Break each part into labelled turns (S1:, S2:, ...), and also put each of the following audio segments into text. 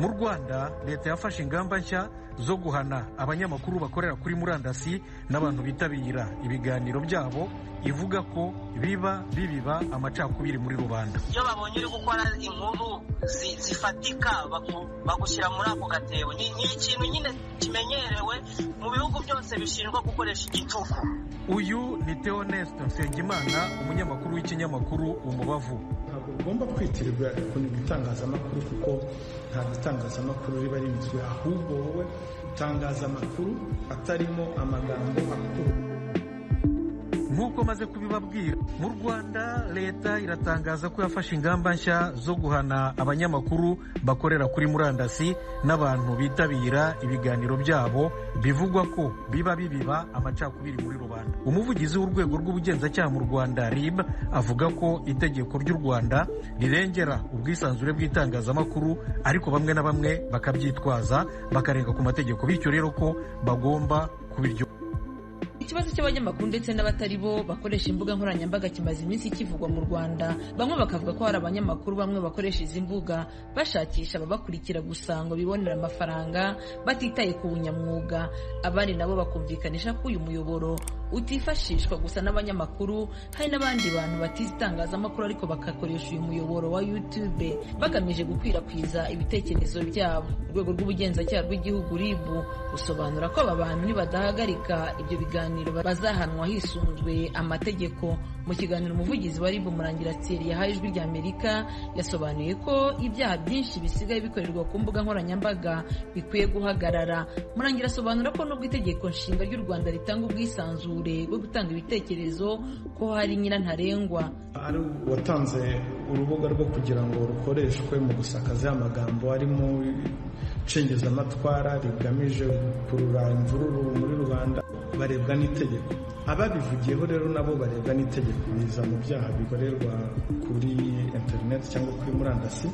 S1: mu Rwanda leta yafashe ingamba nshya zo guhana abanyamakuru bakorera kuri murandasi n'abantu bitabira ibiganiro byabo, ivuga ko bibiba amacakubiri muri rubanda.
S2: Iyo babonye uri gukora inkuru zifatika bagushyira muri ako gatebo, ni ikintu nyine kimenyerewe mu bihugu byose bishinjwa gukoresha igitugu.
S1: Uyu ni Theoneste Nsengimana, umunyamakuru w'ikinyamakuru Umubavu.
S3: Ntabwo ugomba kwitirirwa kuniga itangazamakuru kuko ntabwo itangazamakuru riba rinzwe, ahubwo wowe utangaza amakuru atarimo amagambo akuru.
S1: Nk'uko maze kubibabwira, mu Rwanda leta iratangaza ko yafashe ingamba nshya zo guhana abanyamakuru bakorera kuri murandasi n'abantu bitabira ibiganiro byabo, bivugwa ko bibiba amacakubiri muri rubanda. Umuvugizi w'urwego rw'ubugenzacyaha mu Rwanda RIB avuga ko itegeko ry'u Rwanda rirengera ubwisanzure bw'itangazamakuru, ariko bamwe na bamwe bakabyitwaza bakarenga ku mategeko, bityo rero ko bagomba kubiryo.
S4: Ikibazo cy'abanyamakuru ndetse n'abatari bo bakoresha imbuga nkoranyambaga kimaze iminsi kivugwa mu Rwanda. Bamwe bakavuga ko hari abanyamakuru bamwe bakoresha izi mbuga bashakisha ababakurikira gusa ngo bibonere amafaranga batitaye ku bunyamwuga. Abandi nabo bakumvikanisha ko uyu muyoboro utifashishwa gusa n'abanyamakuru, hari n'abandi bantu batize itangazamakuru ariko bagakoresha uyu muyoboro wa YouTube bagamije gukwirakwiza ibitekerezo byabo. Urwego rw'ubugenzacyaha rw'igihugu RIB rusobanura ko aba bantu nibadahagarika ibyo biganiro bazahanwa hisunzwe amategeko. Mu kiganiro umuvugizi wa RIB Murangira Thierry yahaye Ijwi ry'Amerika yasobanuye ko ibyaha byinshi bisigaye bikorerwa ku mbuga nkoranyambaga bikwiye guhagarara. Murangira asobanura ko nubwo itegeko nshinga ry'u Rwanda ritanga ubwisanzure bwo gutanga ibitekerezo, ko hari nyirantarengwa.
S3: Ari watanze urubuga rwo kugira ngo rukoreshwe mu gusakaza amagambo arimo cengezamatwara rigamije gukurura imvururu muri rubanda, barebwa n'itegeko. Ababivugiyeho rero nabo barebwa n'itegeko, biza mu byaha bikorerwa kuri internet cyangwa kuri murandasi.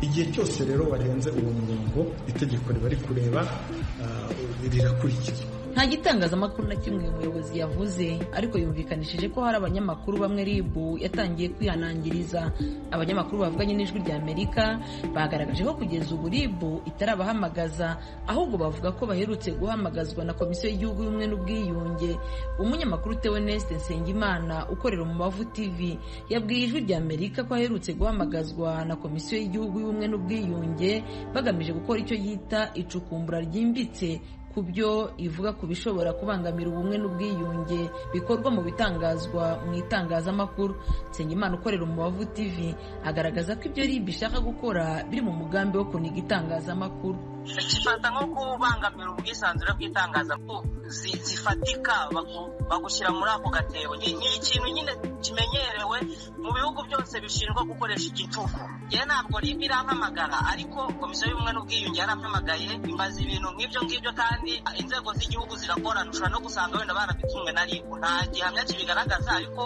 S3: Igihe cyose rero barenze uwo murongo, itegeko riba rikureba, rirakurikizwa.
S4: Nta gitangazamakuru na kimwe umuyobozi yavuze, ariko yumvikanishije ko hari abanyamakuru bamwe RIB yatangiye kwihanangiriza. Abanyamakuru bavuganye n'Ijwi ry'Amerika bagaragaje ko kugeza ubu RIB itarabahamagaza, ahubwo bavuga ko baherutse guhamagazwa na Komisiyo y'Igihugu y'Ubumwe n'Ubwiyunge. Umunyamakuru Theoneste Nsengimana ukorera Umubavu TV yabwiye Ijwi ry'Amerika ko aherutse guhamagazwa na Komisiyo y'Igihugu y'Ubumwe n'Ubwiyunge bagamije gukora icyo yita icukumbura ryimbitse ku byo ivuga ku bishobora kubangamira ubumwe n'ubwiyunge bikorwa mu bitangazwa mu itangazamakuru. Nsengimana ukorera Umubavu TV agaragaza ko ibyo RIB ishaka gukora biri mu mugambi wo kuniga itangazamakuru.
S2: Ikifata nko kubangamira ubwisanzure bw'itangazamakuru zifatika bagushyira muri ako gatebo, ni ikintu nyine kimenyerewe mu bihugu byose bishinjwa gukoresha igitugu. Yewe ntabwo RIB irampamagara, ariko Komisiyo y'Ubumwe n'Ubwiyunge yarampamagaye imbaza ibintu nk'ibyo ngibyo, kandi inzego z'igihugu zirakorana. Ushobora no gusanga wenda barabitumwe na RIB, nta gihamya kibigaragaza, ariko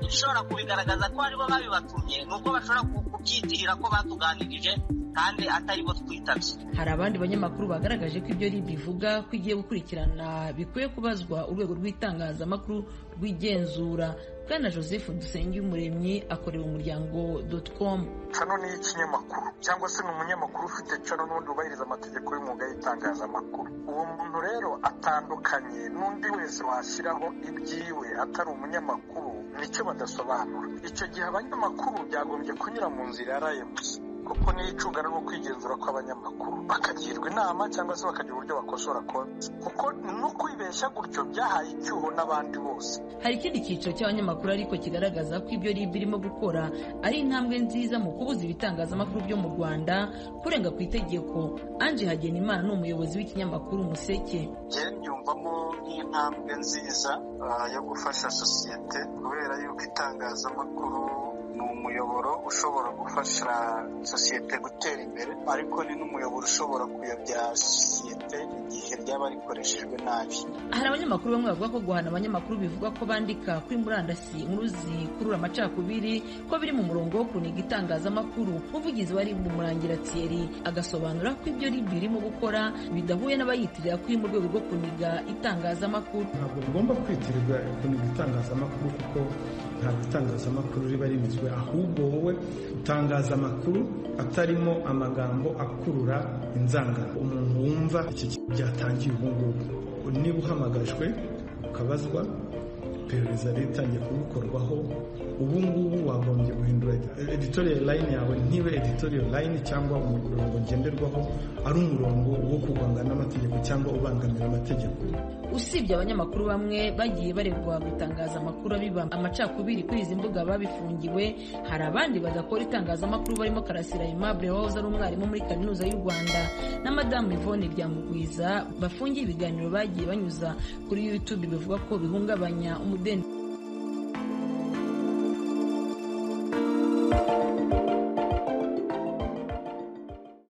S2: ishobora kubigaragaza ko aribo babibatumye, nuko bashobora kubyitirira ko batuganirije kandi atari bo twitabye.
S4: Hari abandi banyamakuru bagaragaje ko ibyo RIB ivuga ko igiye gukurikirana bikwiye kubazwa urwego rw'itangazamakuru rw'igenzura. Bwana Joseph Dusengiyumuremyi akorera umuryango.com.
S5: Cano ni ikinyamakuru cyangwa se ni umunyamakuru ufite cano n'undi ubahiriza amategeko y'umwuga y'itangazamakuru. Uwo muntu rero atandukanye n'undi wese washyiraho ibyiwe atari umunyamakuru, nicyo badasobanura. Icyo gihe abanyamakuru byagombye kunyura mu nzira yaraye gusa, kuko niyo icungana no kwigenzura kw'abanyamakuru, bakagirwa inama cyangwa se bakagira uburyo bakosora konti, kuko no kwibeshya gutyo byahaye icyuho n'abandi bose.
S4: Hari ikindi cyiciro cy'abanyamakuru ariko kigaragaza ko ibyo RIB irimo gukora ari intambwe nziza mu kubuza ibitangazamakuru byo mu Rwanda kurenga ku itegeko. Ange Hagenimana ni umuyobozi w'ikinyamakuru Umuseke.
S6: Njye mbyumvamo nk'intambwe nziza yo gufasha sosiyete, kubera yuko itangazamakuru ni umuyoboro ushobora gufasha sosiyete gutera imbere, ariko ni n'umuyoboro ushobora kuyobya sosiyete igihe ryaba rikoreshejwe nabi.
S4: Hari abanyamakuru bamwe bavuga ko guhana abanyamakuru bivuga ko bandika kuri murandasi inkuru zikurura amacakubiri, ko biri mu murongo wo kuniga itangazamakuru. Umuvugizi wa RIB Murangira Thierry agasobanura ko ibyo RIB irimo gukora bidahuye n'abayitirira kuri mu rwego rwo kuniga itangazamakuru.
S3: Ntabwo bigomba kwitirirwa kuniga itangazamakuru kuko ntabwo itangazamakuru riba rinizwe, ahubwo wowe utangaza amakuru atarimo amagambo akurura inzangano. Umuntu wumva iki byatangiye ubu ngubu, niba uhamagajwe ukabazwa, iperereza ritangiye kubikorwaho, ubu ngubu wagombye guhindura editorial line yawe, ntibe editorial line cyangwa umurongo ngenderwaho ari umurongo wo kurwanya n'amategeko cyangwa ubangamira amategeko.
S4: Usibye abanyamakuru bamwe bagiye baregwa gutangaza amakuru abiba amacakubiri kuri izi mbuga babifungiwe, hari abandi badakora itangazamakuru barimo Karasira Aimable wahoze ari umwarimu muri Kaminuza y'u Rwanda na Madamu Yvonne Byamugwiza bafungiye ibiganiro bagiye banyuza kuri YouTube bivuga ko bihungabanya umudendezo